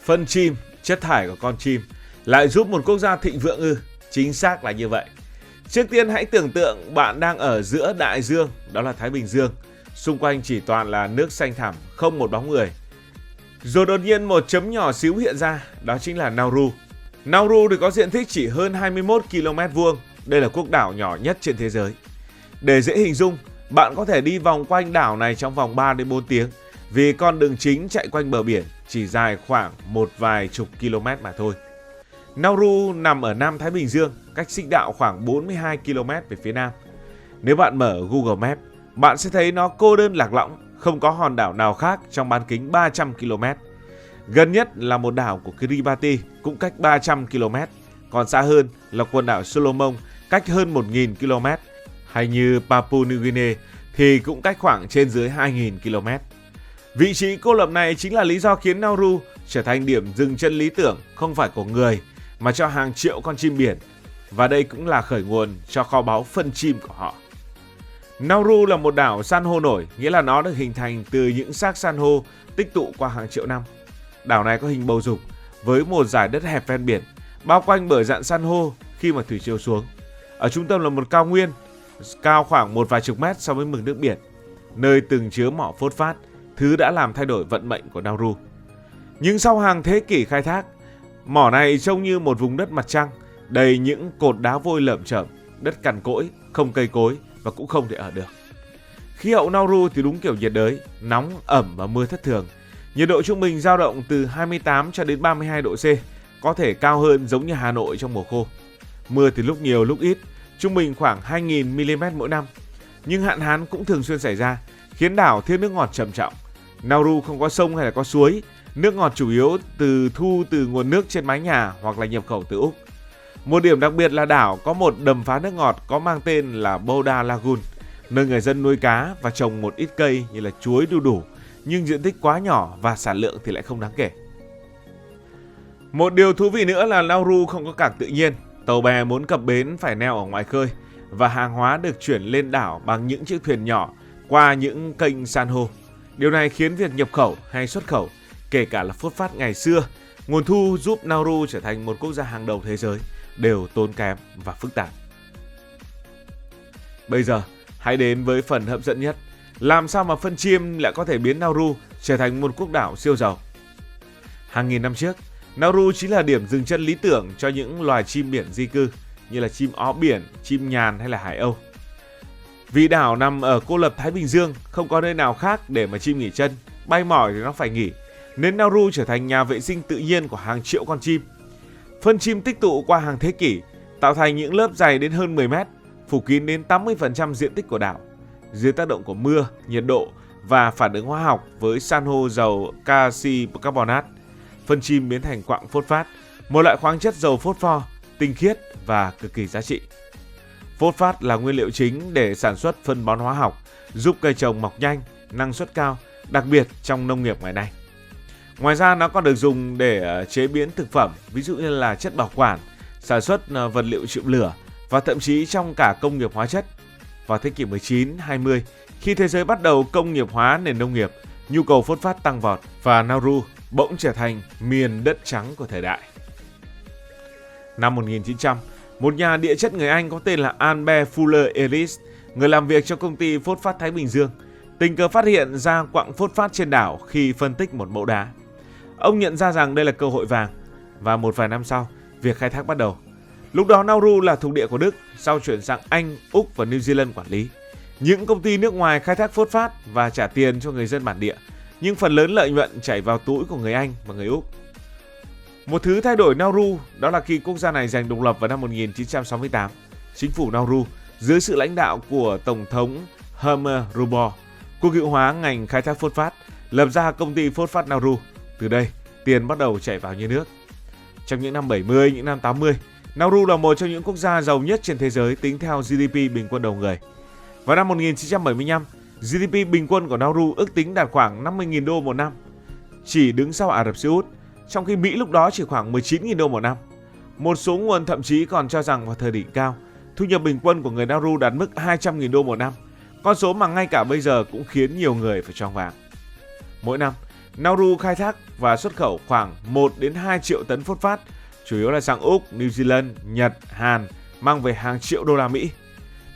Phân chim, chất thải của con chim lại giúp một quốc gia thịnh vượng ư? Chính xác là như vậy. Trước tiên hãy tưởng tượng bạn đang ở giữa đại dương, đó là Thái Bình Dương. Xung quanh chỉ toàn là nước xanh thẳm, không một bóng người. Rồi đột nhiên một chấm nhỏ xíu hiện ra, đó chính là Nauru. Nauru thì có diện tích chỉ hơn 21 km vuông. Đây là quốc đảo nhỏ nhất trên thế giới. Để dễ hình dung, bạn có thể đi vòng quanh đảo này trong vòng 3 đến 4 tiếng vì con đường chính chạy quanh bờ biển chỉ dài khoảng một vài chục km mà thôi. Nauru nằm ở Nam Thái Bình Dương, cách xích đạo khoảng 42 km về phía nam. Nếu bạn mở Google Maps, bạn sẽ thấy nó cô đơn lạc lõng, không có hòn đảo nào khác trong bán kính 300 km. Gần nhất là một đảo của Kiribati cũng cách 300 km, còn xa hơn là quần đảo Solomon cách hơn 1.000 km, hay như Papua New Guinea thì cũng cách khoảng trên dưới 2.000 km. Vị trí cô lập này chính là lý do khiến Nauru trở thành điểm dừng chân lý tưởng không phải của người mà cho hàng triệu con chim biển, và đây cũng là khởi nguồn cho kho báu phân chim của họ. Nauru là một đảo san hô nổi, nghĩa là nó được hình thành từ những xác san hô tích tụ qua hàng triệu năm. Đảo này có hình bầu dục với một dải đất hẹp ven biển, bao quanh bởi rạn san hô khi mà thủy triều xuống. Ở trung tâm là một cao nguyên cao khoảng một vài chục mét so với mực nước biển, nơi từng chứa mỏ phốt phát, thứ đã làm thay đổi vận mệnh của Nauru. Nhưng sau hàng thế kỷ khai thác, mỏ này trông như một vùng đất mặt trăng, đầy những cột đá vôi lởm chởm, đất cằn cỗi, không cây cối và cũng không thể ở được. Khí hậu Nauru thì đúng kiểu nhiệt đới, nóng, ẩm và mưa thất thường. Nhiệt độ trung bình dao động từ 28 cho đến 32 độ C, có thể cao hơn giống như Hà Nội trong mùa khô. Mưa thì lúc nhiều lúc ít, trung bình khoảng 2.000 mm mỗi năm. Nhưng hạn hán cũng thường xuyên xảy ra, khiến đảo thiếu nước ngọt trầm trọng. Nauru không có sông hay là có suối, nước ngọt chủ yếu thu từ nguồn nước trên mái nhà hoặc là nhập khẩu từ Úc. Một điểm đặc biệt là đảo có một đầm phá nước ngọt có mang tên là Boda Lagoon, nơi người dân nuôi cá và trồng một ít cây như là chuối, đu đủ, nhưng diện tích quá nhỏ và sản lượng thì lại không đáng kể. Một điều thú vị nữa là Nauru không có cảng tự nhiên, tàu bè muốn cập bến phải neo ở ngoài khơi và hàng hóa được chuyển lên đảo bằng những chiếc thuyền nhỏ qua những kênh san hô. Điều này khiến việc nhập khẩu hay xuất khẩu, kể cả là phốt phát ngày xưa, nguồn thu giúp Nauru trở thành một quốc gia hàng đầu thế giới, đều tốn kém và phức tạp. Bây giờ, hãy đến với phần hấp dẫn nhất. Làm sao mà phân chim lại có thể biến Nauru trở thành một quốc đảo siêu giàu? Hàng nghìn năm trước, Nauru chính là điểm dừng chân lý tưởng cho những loài chim biển di cư như là chim ó biển, chim nhàn hay là hải âu. Vì đảo nằm ở cô lập Thái Bình Dương, không có nơi nào khác để mà chim nghỉ chân, bay mỏi thì nó phải nghỉ, nên Nauru trở thành nhà vệ sinh tự nhiên của hàng triệu con chim. Phân chim tích tụ qua hàng thế kỷ, tạo thành những lớp dày đến hơn 10 mét, phủ kín đến 80% diện tích của đảo. Dưới tác động của mưa, nhiệt độ và phản ứng hóa học với san hô giàu canxi carbonat, phân chim biến thành quặng phốt phát, một loại khoáng chất giàu phốt pho, tinh khiết và cực kỳ giá trị. Phốt phát là nguyên liệu chính để sản xuất phân bón hóa học, giúp cây trồng mọc nhanh, năng suất cao, đặc biệt trong nông nghiệp ngày nay. Ngoài ra nó còn được dùng để chế biến thực phẩm, ví dụ như là chất bảo quản, sản xuất vật liệu chịu lửa và thậm chí trong cả công nghiệp hóa chất. Vào thế kỷ 19-20, khi thế giới bắt đầu công nghiệp hóa nền nông nghiệp, nhu cầu phốt phát tăng vọt và Nauru bỗng trở thành miền đất trắng của thời đại. Năm 1900, một nhà địa chất người Anh có tên là Albert Fuller Ellis, người làm việc cho công ty phốt phát Thái Bình Dương, tình cờ phát hiện ra quặng phốt phát trên đảo khi phân tích một mẫu đá. Ông nhận ra rằng đây là cơ hội vàng và một vài năm sau, việc khai thác bắt đầu. Lúc đó Nauru là thuộc địa của Đức, sau chuyển sang Anh, Úc và New Zealand quản lý. Những công ty nước ngoài khai thác phốt phát và trả tiền cho người dân bản địa, nhưng phần lớn lợi nhuận chảy vào túi của người Anh và người Úc. Một thứ thay đổi Nauru đó là khi quốc gia này giành độc lập vào năm 1968, chính phủ Nauru dưới sự lãnh đạo của Tổng thống Herman Rubor quốc hữu hóa ngành khai thác phốt phát, lập ra công ty phốt phát Nauru. Từ đây, tiền bắt đầu chảy vào như nước. Trong những năm 70, những năm 80, Nauru là một trong những quốc gia giàu nhất trên thế giới tính theo GDP bình quân đầu người. Vào năm 1975, GDP bình quân của Nauru ước tính đạt khoảng 50.000 đô một năm, chỉ đứng sau Ả Rập Xê Út, trong khi Mỹ lúc đó chỉ khoảng 19.000 đô một năm. Một số nguồn thậm chí còn cho rằng vào thời đỉnh cao, thu nhập bình quân của người Nauru đạt mức 200.000 đô một năm, con số mà ngay cả bây giờ cũng khiến nhiều người phải choáng váng. Mỗi năm, Nauru khai thác và xuất khẩu khoảng 1 đến 2 triệu tấn phốt phát, chủ yếu là sang Úc, New Zealand, Nhật, Hàn, mang về hàng triệu đô la Mỹ.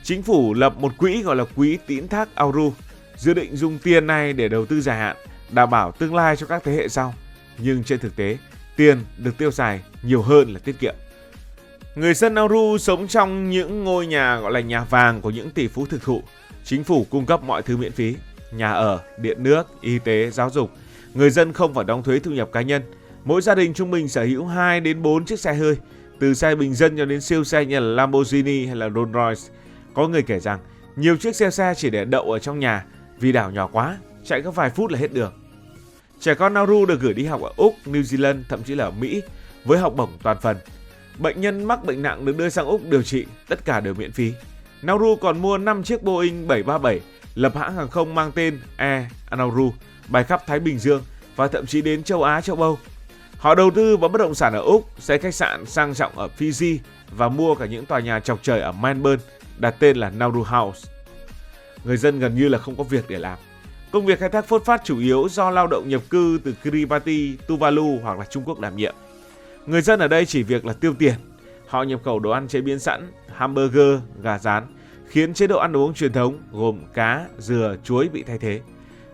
Chính phủ lập một quỹ gọi là quỹ tín thác Nauru, dự định dùng tiền này để đầu tư dài hạn, đảm bảo tương lai cho các thế hệ sau. Nhưng trên thực tế, tiền được tiêu xài nhiều hơn là tiết kiệm. Người dân Nauru sống trong những ngôi nhà gọi là nhà vàng của những tỷ phú thực thụ. Chính phủ cung cấp mọi thứ miễn phí, nhà ở, điện nước, y tế, giáo dục. Người dân không phải đóng thuế thu nhập cá nhân. Mỗi gia đình trung bình sở hữu 2 đến 4 chiếc xe hơi, từ xe bình dân cho đến siêu xe như là Lamborghini hay là Rolls Royce. Có người kể rằng nhiều chiếc xe chỉ để đậu ở trong nhà vì đảo nhỏ quá, chạy có vài phút là hết đường. Trẻ con Nauru được gửi đi học ở Úc, New Zealand, thậm chí là ở Mỹ với học bổng toàn phần. Bệnh nhân mắc bệnh nặng được đưa sang Úc điều trị, tất cả đều miễn phí. Nauru còn mua 5 chiếc Boeing 737, lập hãng hàng không mang tên Air Nauru, bay khắp Thái Bình Dương và thậm chí đến châu Á, châu Âu. Họ đầu tư vào bất động sản ở Úc, xây khách sạn sang trọng ở Fiji và mua cả những tòa nhà chọc trời ở Melbourne, đặt tên là Nauru House. Người dân gần như là không có việc để làm. Công việc khai thác phốt phát chủ yếu do lao động nhập cư từ Kiribati, Tuvalu hoặc là Trung Quốc đảm nhiệm. Người dân ở đây chỉ việc là tiêu tiền. Họ nhập khẩu đồ ăn chế biến sẵn, hamburger, gà rán, khiến chế độ ăn uống truyền thống gồm cá, dừa, chuối bị thay thế.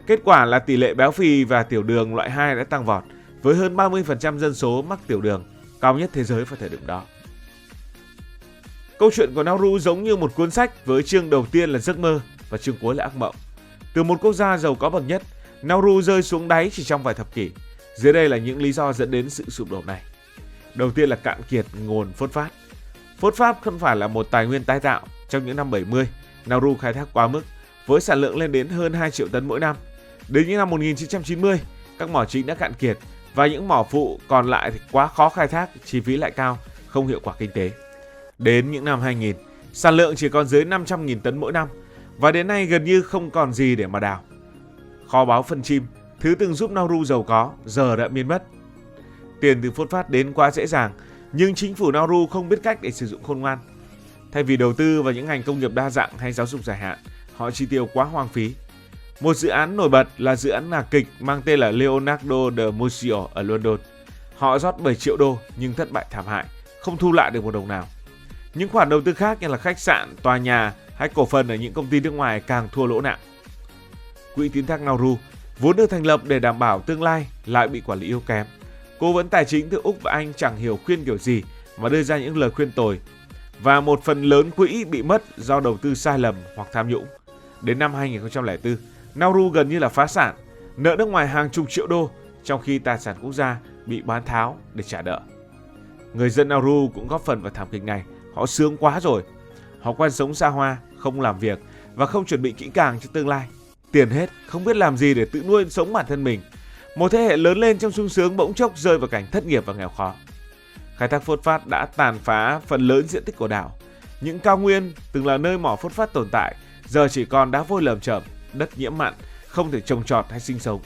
Kết quả là tỷ lệ béo phì và tiểu đường loại 2 đã tăng vọt, với hơn 30% dân số mắc tiểu đường, cao nhất thế giới vào thời điểm đó. Câu chuyện của Nauru giống như một cuốn sách với chương đầu tiên là giấc mơ và chương cuối là ác mộng. Từ một quốc gia giàu có bậc nhất, Nauru rơi xuống đáy chỉ trong vài thập kỷ. Dưới đây là những lý do dẫn đến sự sụp đổ này. Đầu tiên là cạn kiệt nguồn phốt phát. Phốt phát không phải là một tài nguyên tái tạo. Trong những năm 70, Nauru khai thác quá mức, với sản lượng lên đến hơn 2 triệu tấn mỗi năm. Đến những năm 1990, các mỏ chính đã cạn kiệt và những mỏ phụ còn lại thì quá khó khai thác, chi phí lại cao, không hiệu quả kinh tế. Đến những năm 2000, sản lượng chỉ còn dưới 500.000 tấn mỗi năm và đến nay gần như không còn gì để mà đào. Kho báu phân chim, thứ từng giúp Nauru giàu có, giờ đã biến mất. Tiền từ phốt phát đến quá dễ dàng, nhưng chính phủ Nauru không biết cách để sử dụng khôn ngoan. Thay vì đầu tư vào những ngành công nghiệp đa dạng hay giáo dục dài hạn, họ chi tiêu quá hoang phí. Một dự án nổi bật là dự án nhạc kịch mang tên là Leonardo da Museo ở London. Họ rót 7 triệu đô nhưng thất bại thảm hại, không thu lại được một đồng nào. Những khoản đầu tư khác như là khách sạn, tòa nhà hay cổ phần ở những công ty nước ngoài càng thua lỗ nặng. Quỹ tín thác Nauru vốn được thành lập để đảm bảo tương lai lại bị quản lý yếu kém. Cố vấn tài chính từ Úc và Anh chẳng hiểu khuyên kiểu gì mà đưa ra những lời khuyên tồi. Và một phần lớn quỹ bị mất do đầu tư sai lầm hoặc tham nhũng. Đến năm 2004, Nauru gần như là phá sản, nợ nước ngoài hàng chục triệu đô, trong khi tài sản quốc gia bị bán tháo để trả nợ. Người dân Nauru cũng góp phần vào thảm kịch này. Họ sướng quá rồi. Họ quen sống xa hoa, không làm việc và không chuẩn bị kỹ càng cho tương lai. Tiền hết, không biết làm gì để tự nuôi sống bản thân mình. Một thế hệ lớn lên trong sung sướng bỗng chốc rơi vào cảnh thất nghiệp và nghèo khó. Khai thác phốt phát đã tàn phá phần lớn diện tích của đảo. Những cao nguyên từng là nơi mỏ phốt phát tồn tại, giờ chỉ còn đá vôi lởm chởm, đất nhiễm mặn, không thể trồng trọt hay sinh sống.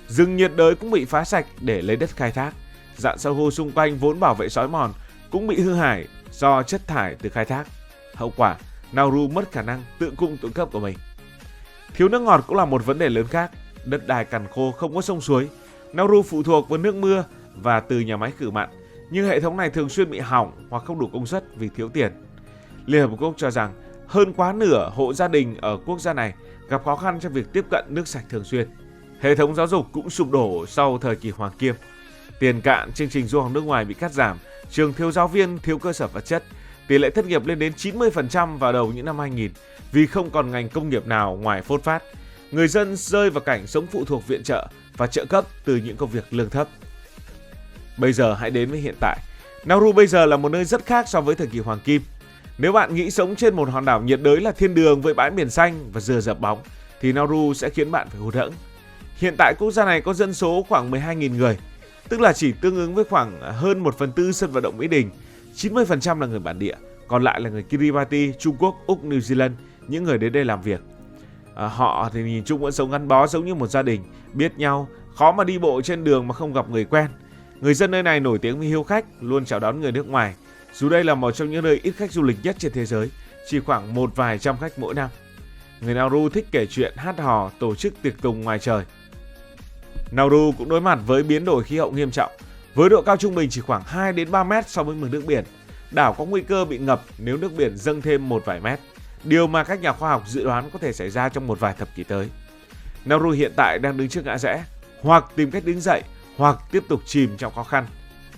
Rừng nhiệt đới cũng bị phá sạch để lấy đất khai thác. Rạn san hô xung quanh vốn bảo vệ xói mòn cũng bị hư hại do chất thải từ khai thác. Hậu quả, Nauru mất khả năng tự cung tự cấp của mình. Thiếu nước ngọt cũng là một vấn đề lớn khác. Đất đai cằn khô, không có sông suối. Nauru phụ thuộc vào nước mưa và từ nhà máy khử mặn, nhưng hệ thống này thường xuyên bị hỏng hoặc không đủ công suất vì thiếu tiền. Liên Hợp Quốc cho rằng hơn quá nửa hộ gia đình ở quốc gia này gặp khó khăn trong việc tiếp cận nước sạch thường xuyên. Hệ thống giáo dục cũng sụp đổ sau thời kỳ Hoàng Kim. Tiền cạn, chương trình du học nước ngoài bị cắt giảm, trường thiếu giáo viên, thiếu cơ sở vật chất. Tỷ lệ thất nghiệp lên đến 90% vào đầu những năm 2000 vì không còn ngành công nghiệp nào ngoài phốt phát. Người dân rơi vào cảnh sống phụ thuộc viện trợ và trợ cấp từ những công việc lương thấp. Bây giờ hãy đến với hiện tại. Nauru bây giờ là một nơi rất khác so với thời kỳ Hoàng Kim. Nếu bạn nghĩ sống trên một hòn đảo nhiệt đới là thiên đường với bãi biển xanh và dừa dập bóng, thì Nauru sẽ khiến bạn phải hụt hẫng. Hiện tại quốc gia này có dân số khoảng 12.000 người, tức là chỉ tương ứng với khoảng hơn 1/4 sân vận động Mỹ Đình. 90% là người bản địa, còn lại là người Kiribati, Trung Quốc, Úc, New Zealand, những người đến đây làm việc. Họ thì nhìn chung vẫn sống gắn bó giống như một gia đình, biết nhau, khó mà đi bộ trên đường mà không gặp người quen. Người dân nơi này nổi tiếng với hiếu khách, luôn chào đón người nước ngoài. Dù đây là một trong những nơi ít khách du lịch nhất trên thế giới, chỉ khoảng một vài trăm khách mỗi năm. Người Nauru thích kể chuyện, hát hò, tổ chức tiệc tùng ngoài trời. Nauru cũng đối mặt với biến đổi khí hậu nghiêm trọng, với độ cao trung bình chỉ khoảng 2 đến 3 mét so với mực nước biển. Đảo có nguy cơ bị ngập nếu nước biển dâng thêm một vài mét, điều mà các nhà khoa học dự đoán có thể xảy ra trong một vài thập kỷ tới. Nauru hiện tại đang đứng trước ngã rẽ, hoặc tìm cách đứng dậy, hoặc tiếp tục chìm trong khó khăn.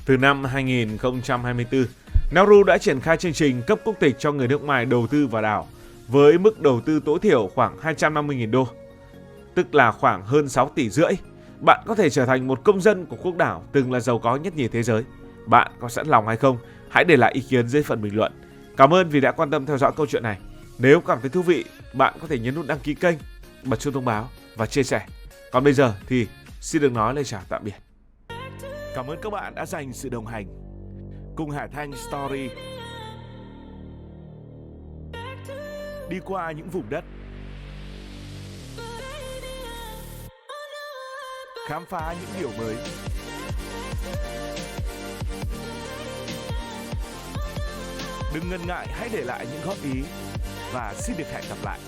Từ năm 2024, Nauru đã triển khai chương trình cấp quốc tịch cho người nước ngoài đầu tư vào đảo, với mức đầu tư tối thiểu khoảng 250.000 đô, tức là khoảng hơn 6 tỷ rưỡi. Bạn có thể trở thành một công dân của quốc đảo từng là giàu có nhất nhì thế giới. Bạn có sẵn lòng hay không? Hãy để lại ý kiến dưới phần bình luận. Cảm ơn vì đã quan tâm theo dõi câu chuyện này. Nếu cảm thấy thú vị, bạn có thể nhấn nút đăng ký kênh, bật chuông thông báo và chia sẻ. Còn bây giờ thì xin được nói lời chào tạm biệt. Cảm ơn các bạn đã dành sự đồng hành cùng Hải Thanh Story. Đi qua những vùng đất, khám phá những điều mới. Đừng ngần ngại, hãy để lại những góp ý và xin được hẹn gặp lại.